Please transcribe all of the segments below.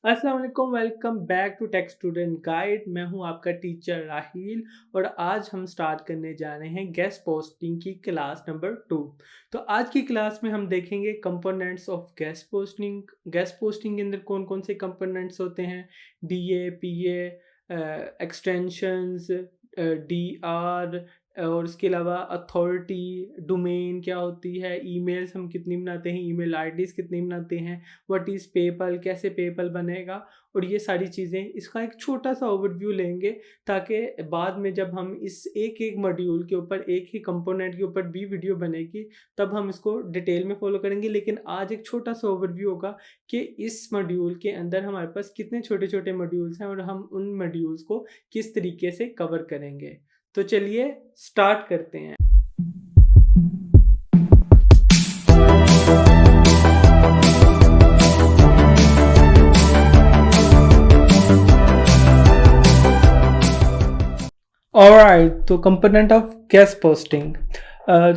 अस्सलाम वालेकुम, welcome back to tech student guide. मैं हूं आपका टीचर राहील और आज हम स्टार्ट करने जा रहे हैं गेस्ट पोस्टिंग की क्लास नंबर 2। तो आज की क्लास में हम देखेंगे components of guest posting. Guest posting के अंदर कौन कौन से कंपोनेंट्स होते हैं, डीए, पीए, एक्सटेंशंस, डीआर और उसके अलावा अथॉरिटी, डोमेन क्या होती है, ईमेल्स हम कितनी बनाते हैं, ईमेल आईडीज़ कितनी बनाते हैं, व्हाट इज़ पेपल, कैसे पेपल बनेगा और ये सारी चीज़ें। इसका एक छोटा-सा ओवरव्यू लेंगे ताकि बाद में जब हम इस एक-एक मॉड्यूल के ऊपर, एक ही कंपोनेंट के ऊपर भी वीडियो बनेगी, तब हम इसको डिटेल में फ़ॉलो करेंगे। लेकिन आज एक छोटा-सा ओवरव्यू होगा कि इस मॉड्यूल के अंदर हमारे पास कितने छोटे-छोटे मॉड्यूल्स हैं और हम उन मॉड्यूल्स को किस तरीके से कवर करेंगे। तो चलिए स्टार्ट करते हैं। ऑलराइट, तो कंपोनेंट ऑफ गेस्ट पोस्टिंग।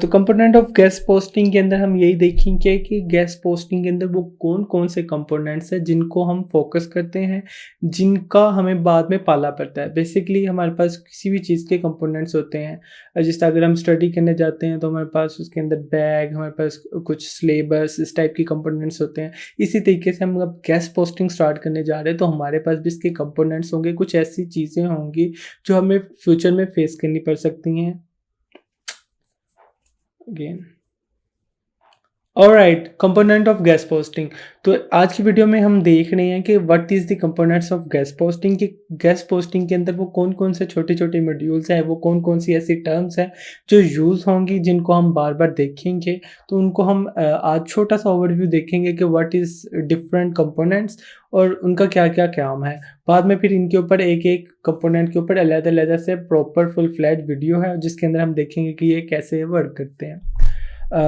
तो कंपोनेंट ऑफ गेस्ट पोस्टिंग के अंदर हम यही देखेंगे कि गेस्ट पोस्टिंग के अंदर वो कौन कौन से कंपोनेंट्स हैं जिनको हम फोकस करते हैं, जिनका हमें बाद में पाला पड़ता है। बेसिकली हमारे पास किसी भी चीज़ के कंपोनेंट्स होते हैं। जिस तरह अगर हम स्टडी करने जाते हैं तो हमारे पास उसके अंदर बैग, हमारे पास कुछ सिलेबस, इस टाइप की कंपोनेंट्स होते हैं। इसी तरीके से हम अब गेस्ट पोस्टिंग स्टार्ट करने जा रहे हैं तो हमारे पास भी इसके कंपोनेंट्स होंगे, कुछ ऐसी चीज़ें होंगी जो हमें फ्यूचर में फेस करनी पड़ सकती हैं। Again, alright, component of guest posting. तो आज की वीडियो में हम देख रहे हैं कि what is the components of guest posting. कि गेस्ट पोस्टिंग के अंदर वो कौन कौन से छोटे छोटे मॉड्यूल्स हैं, वो कौन कौन सी ऐसी टर्म्स हैं जो यूज़ होंगी, जिनको हम बार बार देखेंगे। तो उनको हम आज छोटा सा ओवरव्यू देखेंगे कि व्हाट इज़ डिफरेंट कंपोनेंट्स और उनका क्या क्या काम है। बाद में फिर इनके ऊपर एक एक कंपोनेंट के ऊपर अलग-अलग से प्रॉपर फुल फ्लैज वीडियो है जिसके अंदर हम देखेंगे कि ये कैसे वर्क करते हैं।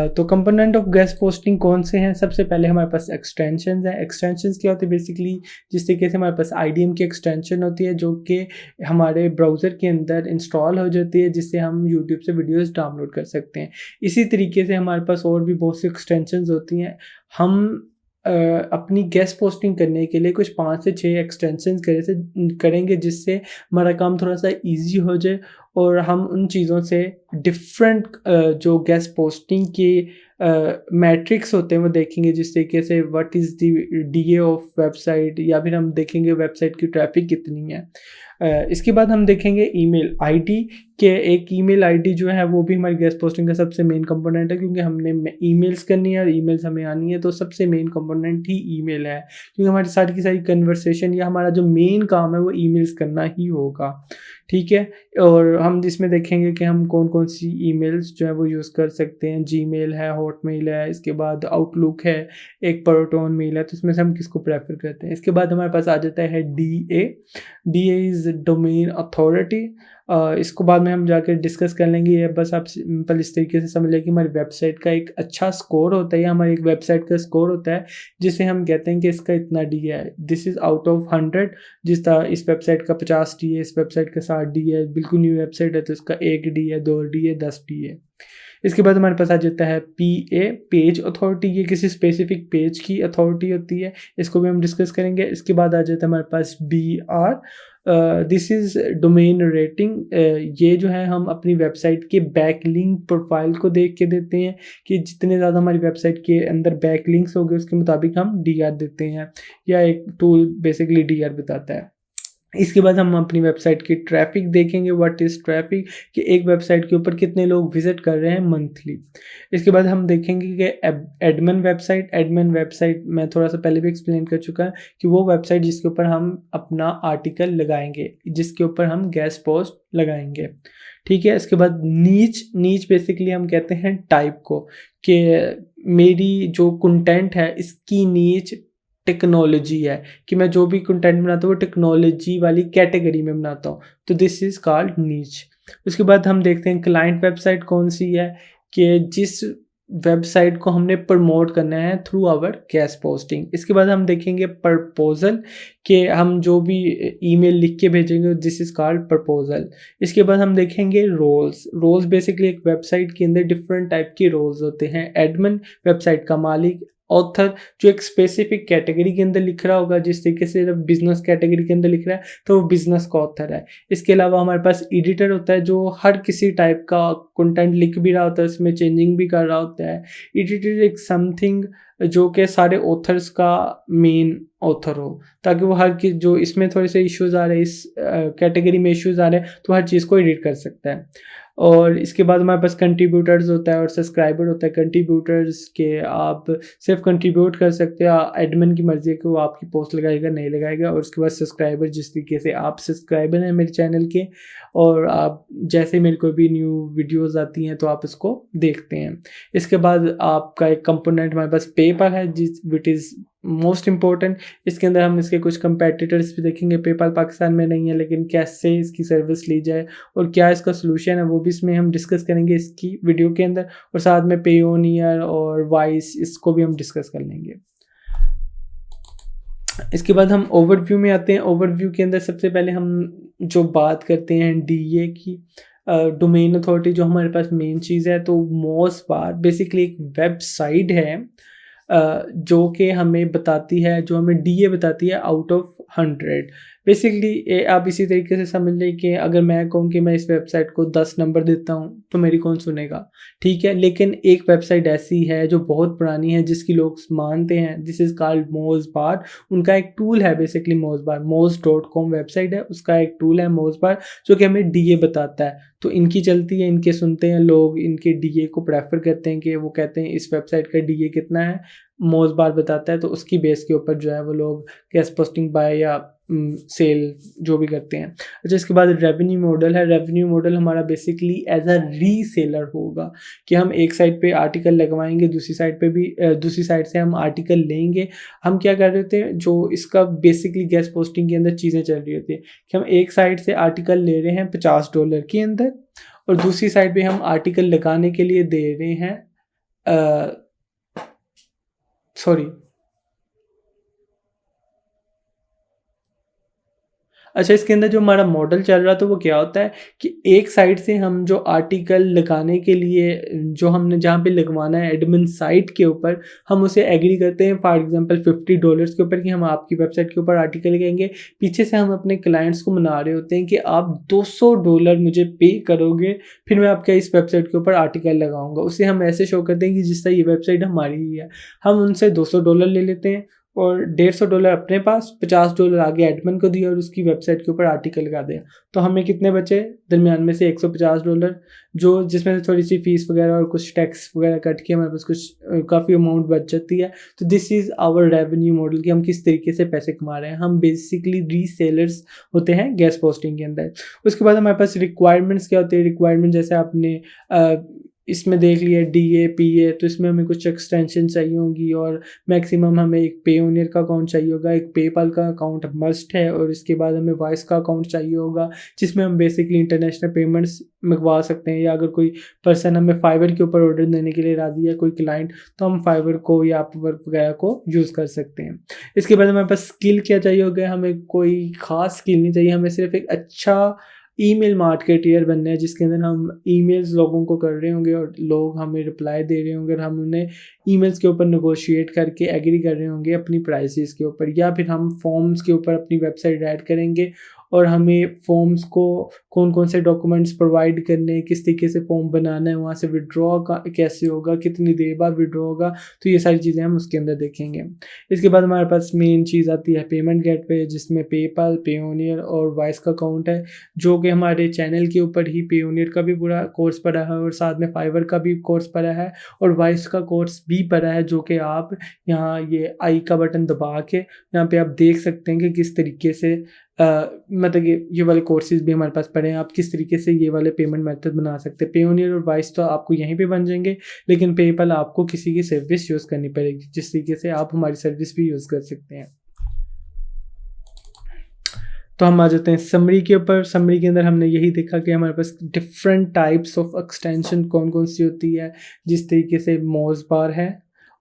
तो कंपोनेंट ऑफ गेस्ट पोस्टिंग कौन से हैं? सबसे पहले हमारे पास एक्सटेंशंस हैं। एक्सटेंशंस क्या होती है? बेसिकली जिस तरीके से हमारे पास आईडीएम की एक्सटेंशन होती है जो कि हमारे ब्राउज़र के अंदर इंस्टॉल हो जाती है, जिससे हम यूट्यूब से वीडियोज़ डाउनलोड कर सकते हैं। इसी तरीके से हमारे पास और भी बहुत सी एक्सटेंशंस होती हैं। हम अपनी गेस्ट पोस्टिंग करने के लिए कुछ 5 से 6 एक्सटेंशंस करेंगे जिससे हमारा काम थोड़ा-सा ईज़ी हो जाए और हम उन चीज़ों से डिफरेंट जो गेस्ट पोस्टिंग के मैट्रिक्स होते हैं वो देखेंगे। जिस तरीके से what is the DA of website, या फिर हम देखेंगे वेबसाइट की ट्रैफिक कितनी है। इसके बाद हम देखेंगे ईमेल आईडी कि एक ईमेल आईडी जो है वो भी हमारी गेस्ट पोस्टिंग का सबसे मेन कंपोनेंट है, क्योंकि हमने ईमेल्स करनी है और ईमेल्स हमें आनी है, तो सबसे मेन कंपोनेंट ही ईमेल है, क्योंकि हमारी सारी की सारी कन्वर्सेशन या हमारा जो मेन काम है वो ईमेल्स करना ही होगा। ठीक है, और हम इसमें देखेंगे कि हम कौन कौन सी ईमेल्स जो है वो यूज़ कर सकते हैं। जीमेल है, हॉटमेल है, इसके बाद आउटलुक है, एक प्रोटॉन मेल है, तो इसमें से हम किसको प्रेफर करते हैं। इसके बाद हमारे पास आ जाता है DA. DA is domain authority. इसको बाद में हम जाकर डिस्कस कर लेंगे। ये बस आप सिंपल इस तरीके से समझ लें कि हमारी वेबसाइट का एक अच्छा स्कोर होता है, या हमारी एक वेबसाइट का स्कोर होता है जिसे हम कहते हैं कि इसका इतना डी है, दिस इज़ आउट ऑफ 100। जिस तरह इस वेबसाइट का 50 डी है, इस वेबसाइट का 60 डी है, बिल्कुल न्यू वेबसाइट है तो इसका 1 डी है, 2 डी है, 10 डी है। इसके बाद हमारे पास आ जाता है पीए, पेज अथॉरिटी। ये किसी स्पेसिफिक पेज की अथॉरिटी होती है, इसको भी हम डिस्कस करेंगे। इसके बाद आ जाता है हमारे पास DR, this is domain rating. ये जो है हम अपनी वेबसाइट के बैकलिंक प्रोफाइल को देख के देते हैं कि जितने ज़्यादा हमारी वेबसाइट के अंदर बैकलिंक्स हो गए उसके मुताबिक हम डीआर देते हैं, या एक टूल बेसिकली डीआर बताता है। इसके बाद हम अपनी वेबसाइट की ट्रैफिक देखेंगे, व्हाट इज़ ट्रैफिक, कि एक वेबसाइट के ऊपर कितने लोग विजिट कर रहे हैं मंथली। इसके बाद हम देखेंगे कि एडमिन वेबसाइट मैं थोड़ा सा पहले भी एक्सप्लेन कर चुका है कि वो वेबसाइट जिसके ऊपर हम अपना आर्टिकल लगाएंगे, जिसके ऊपर हम गेस्ट पोस्ट लगाएंगे। ठीक है, इसके बाद नीच बेसिकली हम कहते हैं टाइप को, कि मेरी जो कंटेंट है इसकी नीच टेक्नोलॉजी है, कि मैं जो भी कंटेंट बनाता हूँ वो टेक्नोलॉजी वाली कैटेगरी में बनाता हूँ, तो दिस इज़ कॉल्ड नीच। उसके बाद हम देखते हैं क्लाइंट वेबसाइट कौन सी है, कि जिस वेबसाइट को हमने प्रमोट करना है थ्रू आवर गेस्ट पोस्टिंग। इसके बाद हम देखेंगे प्रपोजल, कि हम जो भी ईमेल लिख के भेजेंगे दिस इज़ कॉल्ड प्रपोजल। इसके बाद हम देखेंगे रोल्स बेसिकली एक वेबसाइट के अंदर डिफरेंट टाइप के रोल्स होते हैं। एडमिन वेबसाइट का मालिक, ऑथर जो एक स्पेसिफिक कैटेगरी के अंदर लिख रहा होगा, जिस तरीके से जब बिज़नेस कैटेगरी के अंदर लिख रहा है तो वो बिज़नेस का ऑथर है। इसके अलावा हमारे पास एडिटर होता है जो हर किसी टाइप का कंटेंट लिख भी रहा होता है, उसमें चेंजिंग भी कर रहा होता है। एडिटर एक समथिंग जो कि सारे ऑथर्स का मेन ऑथर हो, ताकि वो हर की जो इसमें थोड़े से इश्यूज़ आ रहे हैं, इस कैटेगरी में इश्यूज़ आ रहे हैं, तो हर चीज़ को एडिट कर सकता है। और इसके बाद हमारे पास कंट्रीब्यूटर्स होता है और सब्सक्राइबर होता है। कंट्रीब्यूटर्स के आप सिर्फ कंट्रीब्यूट कर सकते हो, एडमिन की मर्ज़ी है कि वो आपकी पोस्ट लगाएगा नहीं लगाएगा। और उसके बाद सब्सक्राइबर, जिस तरीके से आप सब्सक्राइबर हैं मेरे चैनल के और आप जैसे मेरे कोई भी न्यू वीडियोज़ आती हैं तो आप उसको देखते हैं। इसके बाद आपका एक कंपोनेंट हमारे पास पेपल है, जिस विच इज़ मोस्ट इम्पोर्टेंट। इसके अंदर हम इसके कुछ कंपेटिटर्स भी देखेंगे। पेपल पाकिस्तान में नहीं है, लेकिन कैसे इसकी सर्विस ली जाए और क्या इसका सॉल्यूशन है वो भी इसमें हम डिस्कस करेंगे इसकी वीडियो के अंदर। और साथ में पेयोनियर और वाइस, इसको भी हम डिस्कस कर लेंगे। इसके बाद हम ओवरव्यू में आते हैं। ओवरव्यू के अंदर सबसे पहले हम जो बात करते हैं डीए की, डोमेन अथॉरिटी जो हमारे पास मेन चीज़ है। तो मोज़बार बेसिकली एक वेबसाइट है जो कि हमें बताती है, जो हमें डीए बताती है आउट ऑफ 100। बेसिकली आप इसी तरीके से समझ लें कि अगर मैं कहूँ कि मैं इस वेबसाइट को 10 नंबर देता हूँ तो मेरी कौन सुनेगा, ठीक है। लेकिन एक वेबसाइट ऐसी है जो बहुत पुरानी है, जिसकी लोग मानते हैं, दिस इज़ कॉल्ड मोज़बार। उनका एक टूल है बेसिकली मोज़बार, moz.com वेबसाइट है, उसका एक टूल है मोज़बार जो कि हमें डीए बताता है। तो इनकी चलती है, इनके सुनते हैं लोग, इनके डीए को प्रेफर करते हैं कि वो कहते हैं इस वेबसाइट का डीए कितना है, मोज़बार बताता है। तो उसकी बेस के ऊपर जो है वो लोग गेस्ट पोस्टिंग बाय या सेल जो भी करते हैं। अच्छा, इसके बाद रेवेन्यू मॉडल है। रेवेन्यू मॉडल हमारा बेसिकली एज अ रीसेलर होगा कि हम एक साइड पे आर्टिकल लगवाएंगे, दूसरी साइड पे भी दूसरी साइड से हम आर्टिकल लेंगे। हम क्या कर रहे थे, जो इसका बेसिकली गेस्ट पोस्टिंग के अंदर चीज़ें चल रही होती है कि हम एक साइड से आर्टिकल ले रहे हैं $50 के अंदर और दूसरी साइड पे हम आर्टिकल लगाने के लिए दे रहे हैं सॉरी अच्छा, इसके अंदर जो हमारा मॉडल चल रहा था वो क्या होता है कि एक साइड से हम जो आर्टिकल लगाने के लिए जो हमने जहाँ पे लगवाना है एडमिन साइट के ऊपर, हम उसे एग्री करते हैं फॉर एग्जांपल $50 के ऊपर कि हम आपकी वेबसाइट के ऊपर आर्टिकल लगाएंगे। पीछे से हम अपने क्लाइंट्स को मना रहे होते हैं कि आप $200 मुझे पे करोगे, फिर मैं आपके इस वेबसाइट के ऊपर आर्टिकल लगाऊंगा। उसे हम ऐसे शो करते हैं कि जिस तरह ये वेबसाइट हमारी ही है। हम उनसे $200 ले लेते हैं और $150 अपने पास, $50 आगे एडमिन को दिया और उसकी वेबसाइट के ऊपर आर्टिकल लगा दिया। तो हमें कितने बचे दरमियान में से $150, जो जिसमें से थोड़ी सी फीस वगैरह और कुछ टैक्स वगैरह कट के हमारे पास कुछ काफ़ी अमाउंट बच जाती है। तो this is our revenue model कि हम किस तरीके से पैसे कमा रहे हैं। हम बेसिकली रीसेलर्स होते हैं गेस्ट पोस्टिंग के अंदर। उसके बाद हमारे पास रिक्वायरमेंट्स क्या होती है। रिक्वायरमेंट जैसे आपने इसमें देख लिया डीए पीए, तो इसमें हमें कुछ एक्सटेंशन चाहिए होगी और मैक्सिमम हमें एक पेयोनियर का अकाउंट चाहिए होगा, एक पेपल का अकाउंट मस्ट है और इसके बाद हमें वाइस का अकाउंट चाहिए होगा, जिसमें हम बेसिकली इंटरनेशनल पेमेंट्स मंगवा सकते हैं। या अगर कोई पर्सन हमें फाइवर के ऊपर ऑर्डर देने के लिए राजी है, कोई क्लाइंट, तो हम फाइवर को या अपवर्क वगैरह को यूज़ कर सकते हैं। इसके बाद हमारे पास स्किल क्या चाहिए होगा, हमें कोई ख़ास स्किल नहीं चाहिए, हमें सिर्फ एक अच्छा ईमेल मार्केटियर बनना है, जिसके अंदर हम ईमेल्स लोगों को कर रहे होंगे और लोग हमें रिप्लाई दे रहे होंगे और हम उन्हें ईमेल्स के ऊपर नेगोशिएट करके एग्री कर रहे होंगे अपनी प्राइसेस के ऊपर। या फिर हम फॉर्म्स के ऊपर अपनी वेबसाइट ऐड करेंगे और हमें फॉर्म्स को कौन कौन से डॉक्यूमेंट्स प्रोवाइड करने हैं, किस तरीके से फॉर्म बनाना है, वहाँ से विड्रॉ का कैसे होगा, कितनी देर बाद विड्रॉ होगा, तो ये सारी चीज़ें हम उसके अंदर देखेंगे। इसके बाद हमारे पास मेन चीज़ आती है पेमेंट गेटवे, जिसमें पेपल, पेयोनियर और वाइस का अकाउंट है, जो कि हमारे चैनल के ऊपर ही पेयोनियर का भी पूरा कोर्स पड़ा है और साथ में फाइवर का भी कोर्स पड़ा है और वाइस का कोर्स भी पड़ा है, जो कि आप यहाँ ये आई का बटन दबा के यहाँ पे आप देख सकते हैं कि किस तरीके से मतलब ये वाले कोर्सेज़ भी हमारे पास पड़े हैं। आप किस तरीके से ये वाले पेमेंट मेथड बना सकते हैं। पेयोनियर और वाइस तो आपको यहीं पे बन जाएंगे, लेकिन पेपल आपको किसी की सर्विस यूज़ करनी पड़ेगी, जिस तरीके से आप हमारी सर्विस भी यूज़ कर सकते हैं। तो हम आ जाते हैं समरी के ऊपर। समरी के अंदर हमने यही देखा कि हमारे पास डिफरेंट टाइप्स ऑफ एक्सटेंशन कौन कौन सी होती है, जिस तरीके से मोज़बार है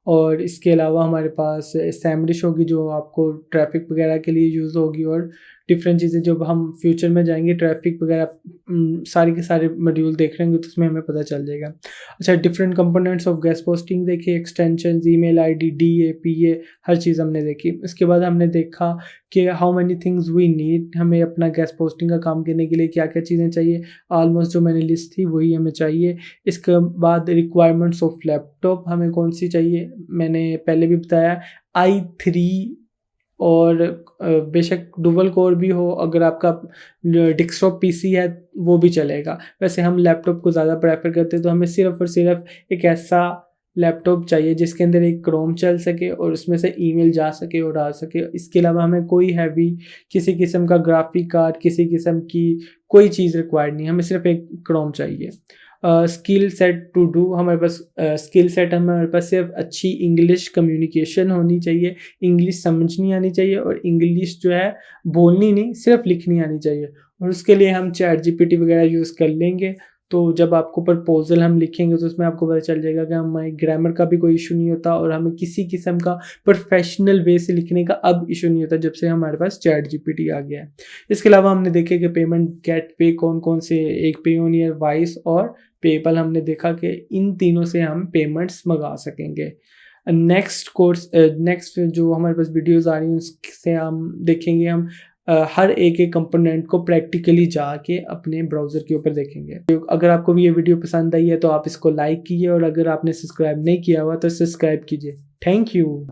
और इसके अलावा हमारे पास सैमरिश होगी जो आपको ट्रैफिक वगैरह के लिए यूज़ होगी और डिफरेंट चीज़ें जब हम फ्यूचर में जाएँगे ट्रैफ़िक वगैरह सारे के सारे मॉड्यूल देख लेंगे तो उसमें हमें पता चल जाएगा। अच्छा, different components of guest posting देखी, extensions, email ID, DA, PA, हर चीज़ हमने देखी। इसके बाद हमने देखा कि how many things we need, हमें अपना गेस्ट पोस्टिंग का काम करने के लिए क्या-क्या चीज़ें चाहिए। ऑलमोस्ट जो मैंने लिस्ट थी वही हमें चाहिए। इसके बाद रिक्वायरमेंट्स ऑफ लैपटॉप हमें कौन-सी चाहिए, मैंने पहले भी बताया i3 और बेशक डुअल कोर भी हो, अगर आपका डेस्कटॉप पीसी है वो भी चलेगा। वैसे हम लैपटॉप को ज़्यादा प्रेफ़र करते हैं, तो हमें सिर्फ़ और सिर्फ़ एक ऐसा लैपटॉप चाहिए जिसके अंदर एक क्रोम चल सके और उसमें से ईमेल जा सके और आ सके। इसके अलावा हमें कोई हैवी किसी किस्म का ग्राफ़िक कार्ड, किसी किस्म की कोई चीज़ रिक्वायर्ड नहीं है, हमें सिर्फ़ एक क्रोम चाहिए। स्किल सेट टू डू हमारे पास स्किल सेट हमारे पास सिर्फ अच्छी इंग्लिश कम्युनिकेशन होनी चाहिए, इंग्लिश समझनी आनी चाहिए और इंग्लिश जो है बोलनी नहीं, सिर्फ लिखनी आनी चाहिए। और उसके लिए हम चैट जीपीटी वगैरह यूज़ कर लेंगे। तो जब आपको प्रपोज़ल हम लिखेंगे तो उसमें आपको पता चल जाएगा कि हमें ग्रामर का भी कोई इशू नहीं होता और हमें किसी किस्म का प्रोफेशनल वे से लिखने का अब इशू नहीं होता जब से हमारे पास चैट जीपीटी आ गया है। इसके अलावा हमने देखे कि पेमेंट गेटवे कौन-कौन से, एक पेयोनियर, वाइस और पेपल हमने देखा कि इन तीनों से हम पेमेंट्स मंगा सकेंगे। नेक्स्ट जो हमारे पास वीडियोज़ आ रही हैं उससे हम देखेंगे हम हर एक कंपोनेंट को प्रैक्टिकली जाके अपने ब्राउज़र के ऊपर देखेंगे। तो अगर आपको भी ये वीडियो पसंद आई है तो आप इसको लाइक कीजिए और अगर आपने सब्सक्राइब नहीं किया हुआ तो सब्सक्राइब कीजिए। Thank you.